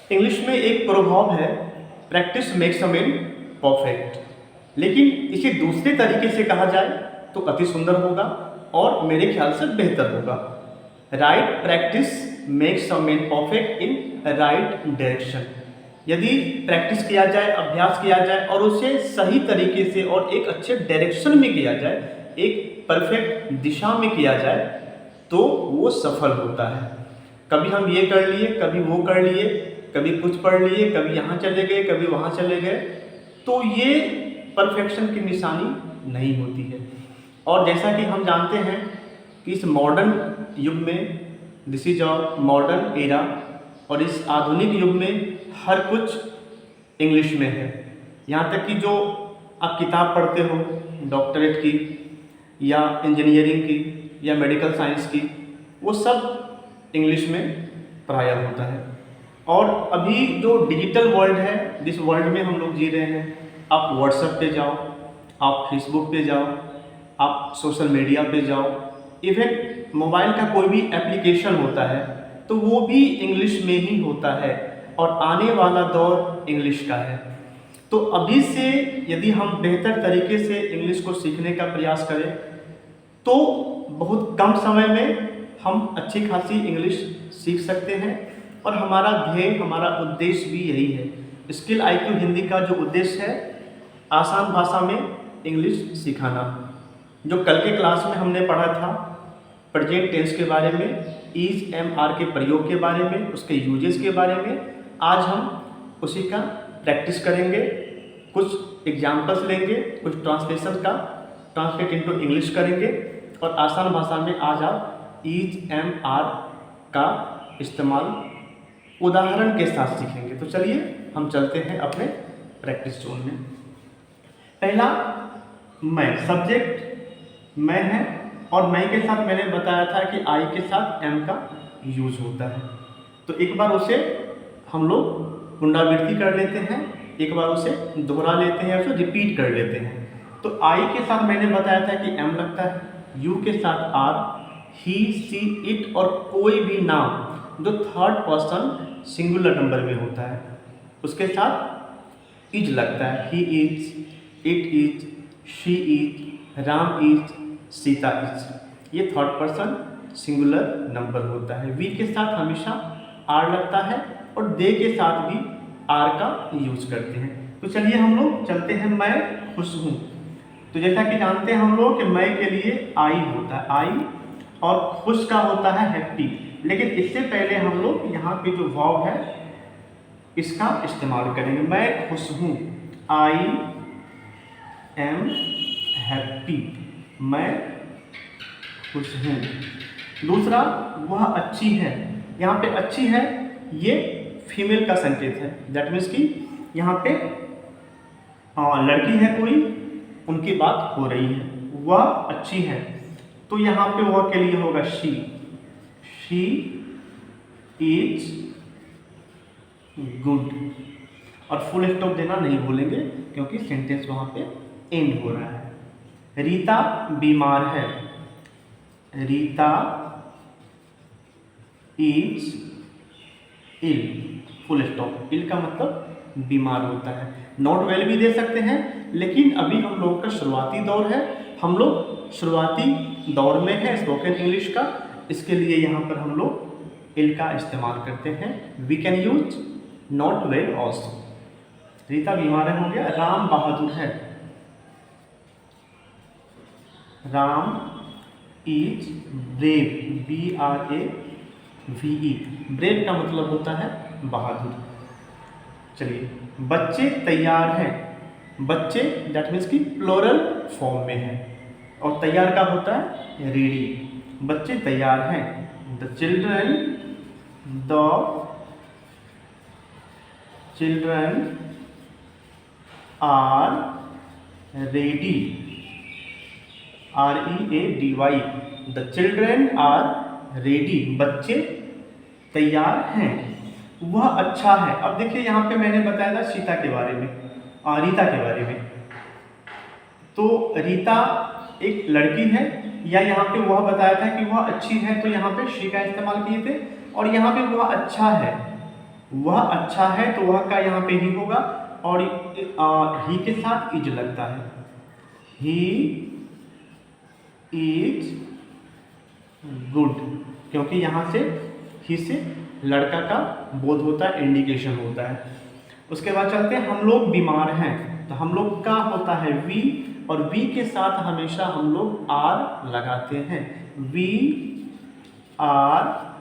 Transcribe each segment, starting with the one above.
English में एक प्रभाव है, practice makes a man perfect. लेकिन इसे दूसरे तरीके से कहा जाए तो अति सुंदर होगा और मेरे ख्याल से बेहतर होगा। Right practice makes a man perfect in right direction. यदि प्रैक्टिस किया जाए, अभ्यास किया जाए और उसे सही तरीके से और एक अच्छे डायरेक्शन में किया जाए, एक परफेक्ट दिशा में किया जाए, तो वो सफल होता है। कभी हम ये कर लिए, कभी वो कर लिए, कभी कुछ पढ़ लिए, कभी यहाँ चले गए, कभी वहाँ चले गए, तो ये परफेक्शन की निशानी नहीं होती है। और जैसा कि हम जानते हैं कि इस मॉडर्न युग में, this is a modern era, और इस आधुनिक युग में हर कुछ इंग्लिश में है। यहाँ तक कि जो आप किताब पढ़ते हो डॉक्टरेट की या इंजीनियरिंग की या मेडिकल साइंस की, वो सब इंग्लिश में पढ़ाया होता है। और अभी जो डिजिटल वर्ल्ड है, जिस वर्ल्ड में हम लोग जी रहे हैं, आप व्हाट्सएप पे जाओ, आप फेसबुक पे जाओ, आप सोशल मीडिया पे जाओ, इवन मोबाइल का कोई भी एप्लीकेशन होता है तो वो भी इंग्लिश में ही होता है और आने वाला दौर इंग्लिश का है। तो अभी से यदि हम बेहतर तरीके से इंग्लिश को सीखने का प्रयास करें तो बहुत कम समय में हम अच्छी खासी इंग्लिश सीख सकते हैं। और हमारा ध्येय, हमारा उद्देश्य भी यही है। स्किल आईक्यू हिंदी का जो उद्देश्य है, आसान भाषा में इंग्लिश सिखाना। जो कल के क्लास में हमने पढ़ा था प्रेजेंट टेंस के बारे में, इज एम आर के प्रयोग के बारे में, उसके यूजेस के बारे में, आज हम उसी का प्रैक्टिस करेंगे। कुछ एग्जाम्पल्स लेंगे, कुछ ट्रांसलेशन का ट्रांसलेट इनटू इंग्लिश करेंगे और आसान भाषा में आज आप इज एम आर का इस्तेमाल उदाहरण के साथ सीखेंगे। तो चलिए हम चलते हैं अपने प्रैक्टिस जोन में। पहला, मैं, सब्जेक्ट मैं है और मैं के साथ मैंने बताया था कि आई के साथ एम का यूज होता है। तो एक बार उसे हम लोग पुनरावृत्ति कर लेते हैं, एक बार उसे दोहरा लेते हैं, उसे रिपीट कर लेते हैं। तो आई के साथ मैंने बताया था कि एम लगता है, यू के साथ आर, ही, सी, इट और कोई भी नाम जो थर्ड पर्सन सिंगुलर नंबर में होता है उसके साथ इज लगता है। He is, it is, she is, Ram is, Sita is. ये थर्ड पर्सन सिंगुलर नंबर होता है। वी के साथ हमेशा आर लगता है और दे के साथ भी आर का यूज करते हैं। तो चलिए हम लोग चलते हैं, मैं खुश हूँ। तो जैसा कि जानते हैं हम लोग कि मैं के लिए आई होता है, आई, और खुश का होता है हैप्पी। लेकिन इससे पहले हम लोग यहाँ पे जो वर्ब है इसका इस्तेमाल करेंगे। मैं खुश हूँ, आई एम हैप्पी, मैं खुश हूँ। दूसरा, वह अच्छी है। यहाँ पे अच्छी है ये फीमेल का संकेत है। दैट मीन्स कि यहाँ पे लड़की है कोई, उनकी बात हो रही है, वह अच्छी है। तो यहाँ पे वह के लिए होगा शी, शी इज गुड। और फुल स्टॉप देना नहीं भूलेंगे क्योंकि सेंटेंस वहाँ पे एंड हो रहा है। रीता बीमार है, Rita is ill, full stop. Ill का मतलब बीमार होता है। नॉट वेल भी दे सकते हैं, लेकिन अभी हम लोगों का शुरुआती दौर है, हम लोग शुरुआती दौर में है स्पोकन इंग्लिश का, इसके लिए यहाँ पर हम लोग इल का इस्तेमाल करते हैं। We can use not well also. Rita बीमार है हो गया। राम बहादुर है, Ram is brave, B R A V E. Brave का मतलब होता है बहादुर। चलिए, बच्चे तैयार हैं, बच्चे दैट मीन्स कि प्लोरल फॉर्म में है और तैयार का होता है रेडी। बच्चे तैयार हैं, the children, the children are ready, R E A D Y, the children are ready, बच्चे तैयार हैं। वह अच्छा है। अब देखिए यहाँ पे मैंने बताया था सीता के बारे में, रीता के बारे में। तो रीता एक लड़की है, या यहाँ पे वह बताया था कि वह अच्छी है, तो यहाँ पे शी का इस्तेमाल किए थे। और यहाँ पे वह अच्छा है, वह अच्छा है तो वह का यहाँ पे ही होगा, और ही के साथ इज लगता है। ही इज गुड, क्योंकि यहाँ से ही से लड़का का बोध होता है, इंडिकेशन होता है। उसके बाद चलते हैं, हम लोग बीमार हैं, तो हम लोग का होता है वी, और वी के साथ हमेशा हम लोग आर लगाते हैं। वी आर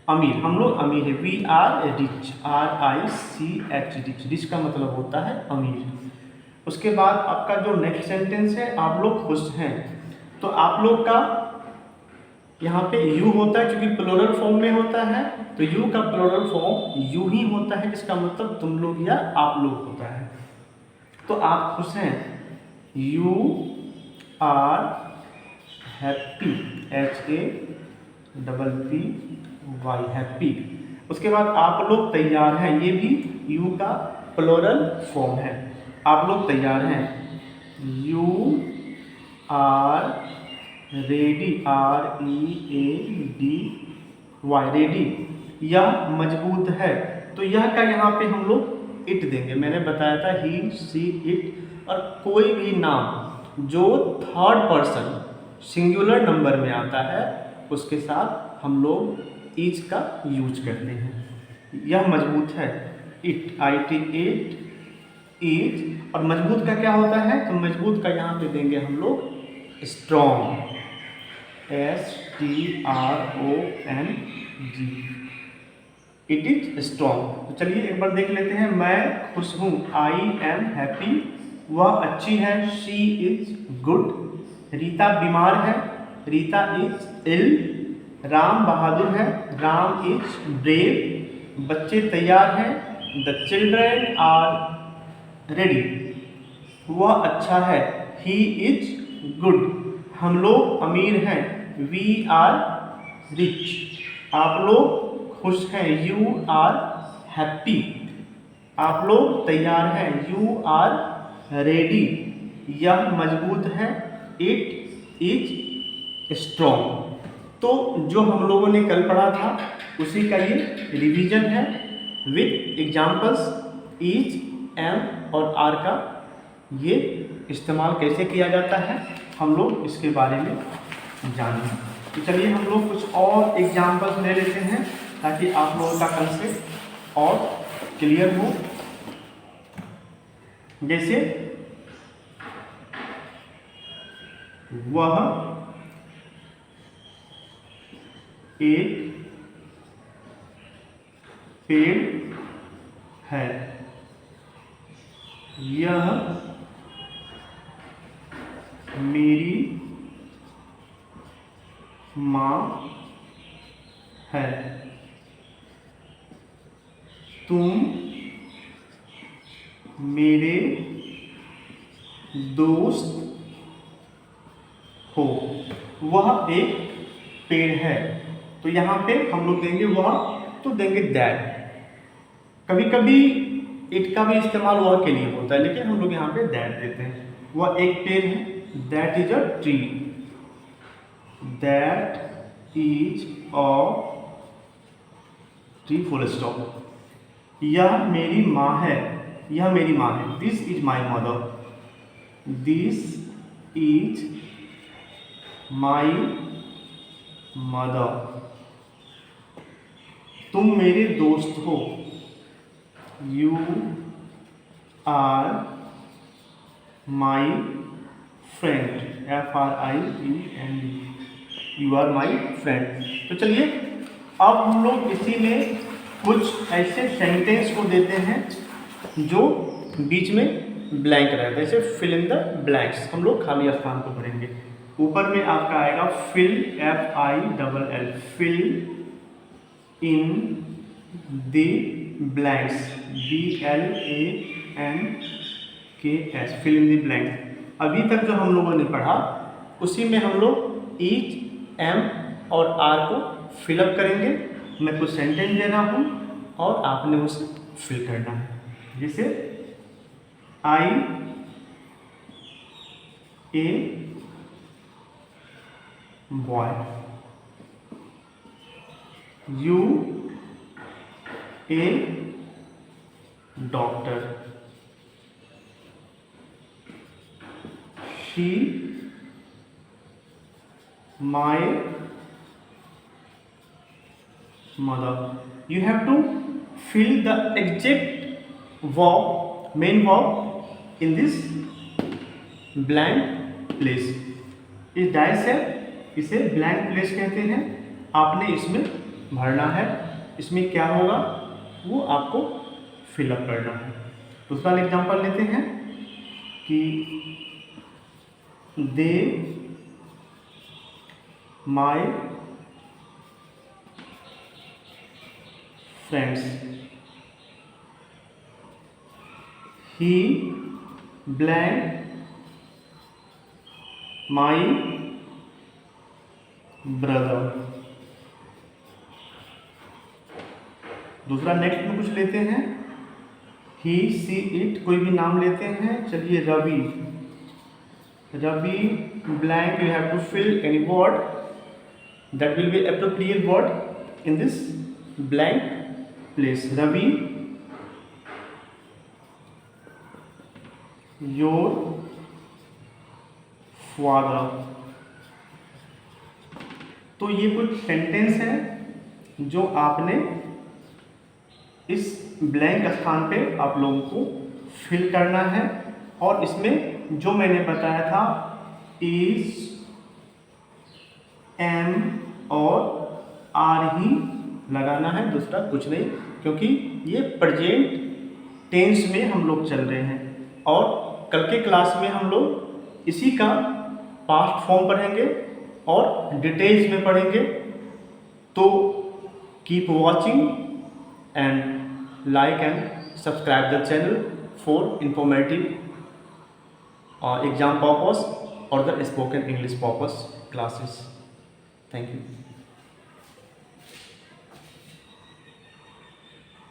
अमीर, हम लोग अमीर है। We are rich, RICH, rich, rich का मतलब होता है अमीर। उसके बाद आपका जो नेक्स्ट सेंटेंस है, आप लोग खुश हैं, तो आप लोग का यहाँ पे यू होता है, क्योंकि प्लूरल फॉर्म में होता है, तो यू का प्लूरल फॉर्म यू ही होता है, जिसका मतलब तुम लोग या आप लोग होता है। तो आप खुश हैं, you are happy, HAPPY, happy. उसके बाद आप लोग तैयार हैं, ये भी यू का प्लूरल फॉर्म है। आप लोग तैयार हैं, you are ready, READY, ready. यह मजबूत है, तो यह का यहाँ पे हम लोग इट देंगे। मैंने बताया था ही, सी, इट, और कोई भी नाम जो थर्ड पर्सन सिंगुलर नंबर में आता है उसके साथ हम लोग इज का यूज करते हैं। यह मजबूत है, इट, IT, इज। और मजबूत का क्या होता है, तो मजबूत का यहाँ पे देंगे हम लोग strong, STRONG, it is strong. तो चलिए एक बार देख लेते हैं, मैं खुश हूँ, I am happy, वह अच्छी है, she is good, रीता बीमार है, रीता इज इल, राम बहादुर है, राम इज ब्रेव, बच्चे तैयार हैं, द चिल्ड्रेन आर रेडी, वह अच्छा है, ही इज गुड, हम लोग अमीर हैं, वी आर रिच, आप लोग खुश हैं, यू आर हैप्पी, आप लोग तैयार हैं, यू आर रेडी, यह मजबूत है, इट इज स्ट्रॉन्ग। तो जो हम लोगों ने कल पढ़ा था उसी का ये रिवीजन है, विथ एग्जाम्पल्स, इज, एम और आर का ये इस्तेमाल कैसे किया जाता है, हम लोग इसके बारे में जानें। तो चलिए हम लोग कुछ और एग्जाम्पल्स ले लेते हैं ताकि आप लोगों का कंसेप्ट और क्लियर हो। जैसे वह एक पेड़ है, यह मेरी माँ है, तुम मेरे दोस्त हो। वह एक पेड़ है, तो यहाँ पे हम लोग देंगे वह, तो देंगे दैट। कभी कभी इट का भी इस्तेमाल वह के लिए होता है, लेकिन हम लोग यहाँ पे दैट देते हैं। वह एक पेड़ है, that is a tree, that is a tree, full stop. यह मेरी माँ है, यह मेरी माँ है, this is my mother, this is my mother. तुम मेरे दोस्त हो, you are my friend, FRIEND, you are my friend. तो चलिए अब हम लोग इसी में कुछ ऐसे सेंटेंस को देते हैं जो बीच में ब्लैंक रहता है, जैसे फिल इन द ब्लैंक्स, हम लोग खाली स्थान को भरेंगे। ऊपर में आपका आएगा fill, FILL, fill in the blanks, BLANKS, fill in the blank. अभी तक जो हम लोगों ने पढ़ा उसी में हम लोग ईच, एम और आर को फिलअप करेंगे। मैं कुछ सेंटेंस दे रहा हूँ और आपने उसे फिल करना है। जैसे I a boy, you A doctor, she my mother. You have to fill the exact verb, main verb in this blank place. इस डायस है, इसे ब्लैंक प्लेस कहते हैं। आपने इसमें भरना है, इसमें क्या होगा वो आपको फिलअप करना है। दूसरा एग्जांपल लेते हैं कि दे my friends, he blank my brother। दूसरा नेक्स्ट में कुछ लेते हैं, ही सी इट, कोई भी नाम लेते हैं। चलिए Ravi, Ravi blank, you have to fill any word that will be appropriate word in this blank place. Ravi, your father। तो ये कुछ सेंटेंस है जो आपने इस ब्लैंक स्थान पे आप लोगों को फिल करना है, और इसमें जो मैंने बताया था इज, एम और आर ही लगाना है, दूसरा कुछ नहीं, क्योंकि ये प्रेजेंट टेंस में हम लोग चल रहे हैं। और कल के क्लास में हम लोग इसी का पास्ट फॉर्म पढ़ेंगे और डिटेल्स में पढ़ेंगे। तो keep watching and like and subscribe the channel for informative exam purpose और the spoken English purpose classes. Thank you.